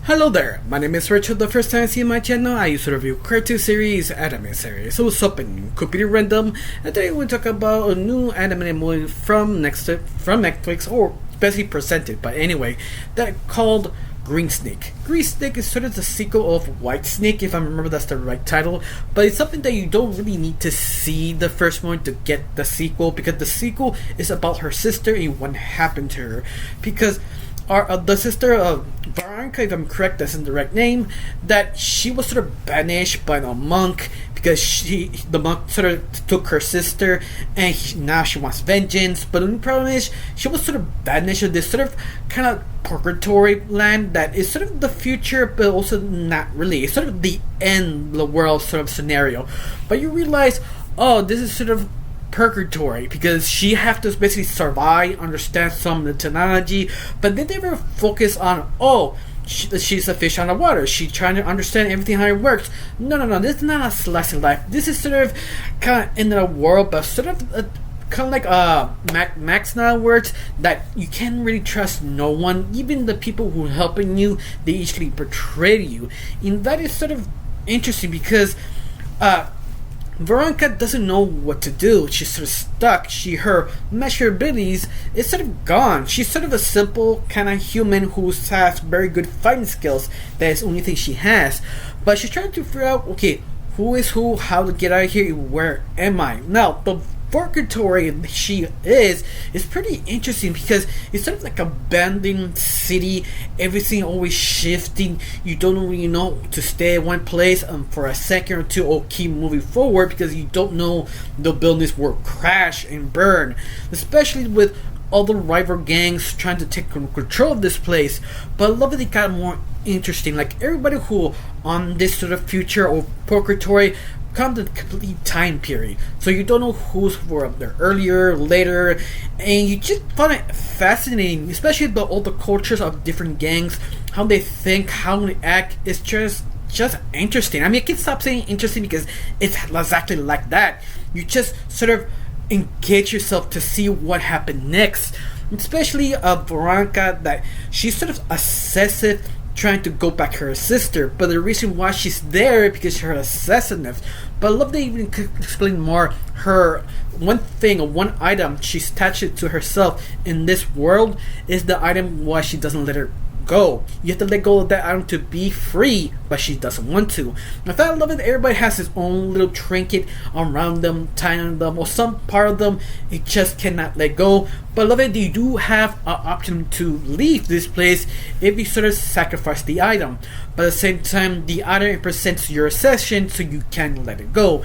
Hello there, my name is Richard. The first time you see my channel, I used to review cartoon series, anime series. So what's up in Completely Random, and today we'll talk about a new anime movie from Netflix, or basically presented, but anyway, that called Green Snake. Green Snake is sort of the sequel of White Snake, if I remember that's the right title, but it's something that you don't really need to see the first one to get the sequel, because the sequel is about her sister and what happened to her, because the sister of Veronica, if I'm correct, that's in the right name, that she was sort of banished by the monk because the monk sort of took her sister, and now she wants vengeance. But the problem is, she was sort of banished to this sort of kind of purgatory land that is sort of the future, but also not really. It's sort of the end of the world sort of scenario. But you realize, oh, this is sort of purgatory because she have to basically survive, understand some of the technology, but they never focus on she's a fish on the water. She's trying to understand everything how it works. No. This is not a slice of life. This is sort of kind of in the world, but sort of kind of like Max now words that you can't really trust no one. Even the people who are helping you, they usually betray you, and that is sort of interesting because Veronica doesn't know what to do. She's sort of stuck. Her measurabilities is sort of gone. She's sort of a simple kind of human who has very good fighting skills. That is the only thing she has. But she's trying to figure out, okay, who is who, how to get out of here, where am I? Now, the purgatory she is pretty interesting because it's sort of like a abandoned city. Everything always shifting. You don't really know to stay at one place for a second or two or keep moving forward because you don't know the buildings will crash and burn, especially with all the rival gangs trying to take control of this place. But I love that it got more interesting. Like everybody who on this sort of future or purgatory come to the complete time period, so you don't know who's were up there earlier, later, and you just find it fascinating, especially all the cultures of different gangs, how they think, how they act. It's just interesting. I mean, I can't stop saying interesting because it's exactly like that. You just sort of engage yourself to see what happened next, especially Veronica, that she's sort of obsessive trying to go back to her sister, but the reason why she's there is because her obsessiveness. But I love they even explain more her one thing or one item she's attached it to herself in this world is the item why she doesn't let her go. You have to let go of that item to be free, but she doesn't want to. In fact, I love it. Everybody has his own little trinket around them, tying them, or some part of them it just cannot let go. But I love it. You do have an option to leave this place if you sort of sacrifice the item, but at the same time the item represents your obsession, so you can't let it go.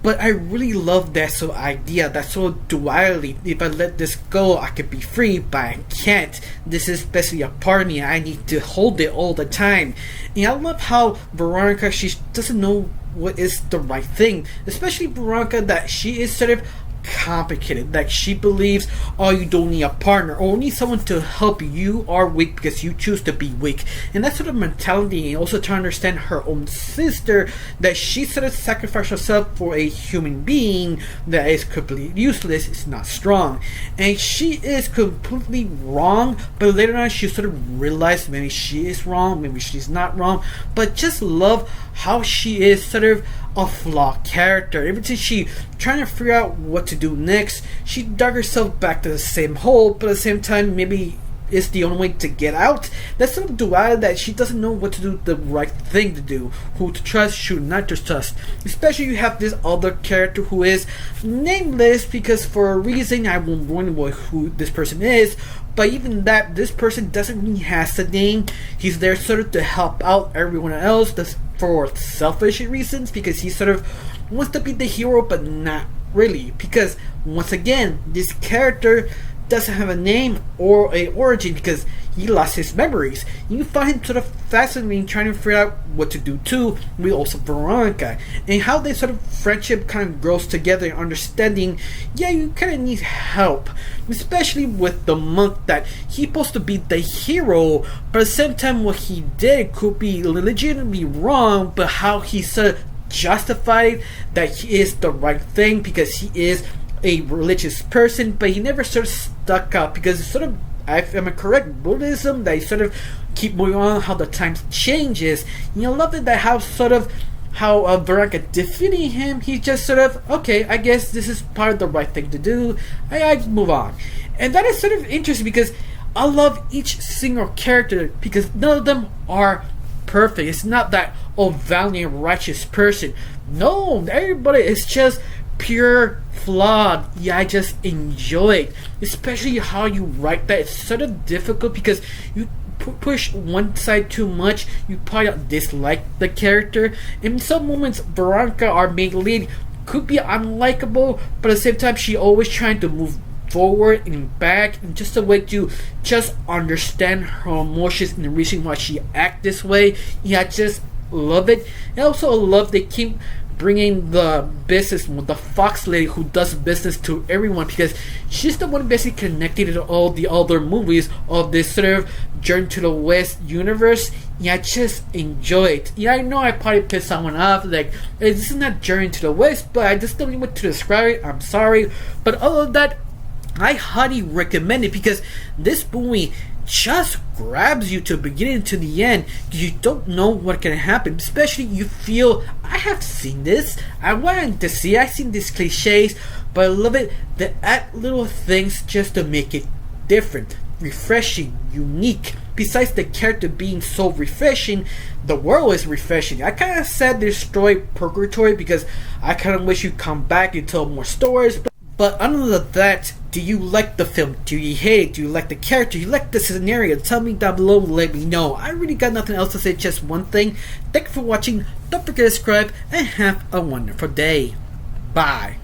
But I really love that sort of idea, that sort of duality. If I let this go, I could be free, but I can't. This is basically a part of me. I need to hold it all the time. And I love how Veronica, she doesn't know what is the right thing. Especially Veronica, that she is sort of complicated. Like she believes, oh, you don't need a partner or need someone to help you. You are weak because you choose to be weak. And that sort of mentality, and also to understand her own sister, that she sort of sacrificed herself for a human being that is completely useless, is not strong. And she is completely wrong, but later on she sort of realized maybe she is wrong, maybe she's not wrong. But just love how she is sort of a flawed character. Every time she trying to figure out what to do next, she dug herself back to the same hole, but at the same time maybe it's the only way to get out. That's sort of duality, that she doesn't know what to do, the right thing to do, who to trust, who not to trust. Especially you have this other character who is nameless because for a reason I won't warn you who this person is. But even that, this person doesn't really have a name. He's there sort of to help out everyone else for selfish reasons, because he sort of wants to be the hero, but not really. Because once again, this character doesn't have a name or a origin because he lost his memories. You find him sort of fascinating, trying to figure out what to do too, with also Veronica, and how they sort of friendship kind of grows together, and understanding, yeah, you kind of need help, especially with the monk, that he's supposed to be the hero, but at the same time what he did could be legitimately wrong, but how he sort of justified that he is the right thing because he is a religious person, but he never sort of stuck up because it's sort of, if I'm correct, Buddhism, they sort of keep moving on, how the times changes. And I love it that how Veronica defeating him, he's just sort of, okay, I guess this is part of the right thing to do. I move on. And that is sort of interesting because I love each single character because none of them are perfect. It's not that, oh, valiant, righteous person. No, everybody is just pure flawed. Yeah, I just enjoy it. Especially how you write that. It's sort of difficult because you push one side too much, you probably dislike the character. In some moments, Veronica, our main lead, could be unlikable, but at the same time, she always trying to move forward and back, and just a way to just understand her emotions and the reason why she act this way. Yeah, I just love it. And also love they keep bringing the business, the Fox lady who does business to everyone, because she's the one basically connected to all the other movies of this sort of Journey to the West universe. Yeah, I just enjoy it. Yeah, I know I probably pissed someone off, like, hey, this is not Journey to the West, but I just don't know what to describe it. I'm sorry. But other than that, I highly recommend it because this movie just grabs you to the beginning to the end. You don't know what can happen, especially you feel, I have seen this, I wanted to see, I've seen these cliches, but I love it. They add little things just to make it different, refreshing, unique. Besides the character being so refreshing, the world is refreshing. I kind of said destroy Purgatory because I kind of wish you'd come back and tell more stories. But other than that, do you like the film? Do you hate it? Do you like the character? Do you like the scenario? Tell me down below, let me know. I really got nothing else to say, just one thing. Thank you for watching. Don't forget to subscribe and have a wonderful day. Bye.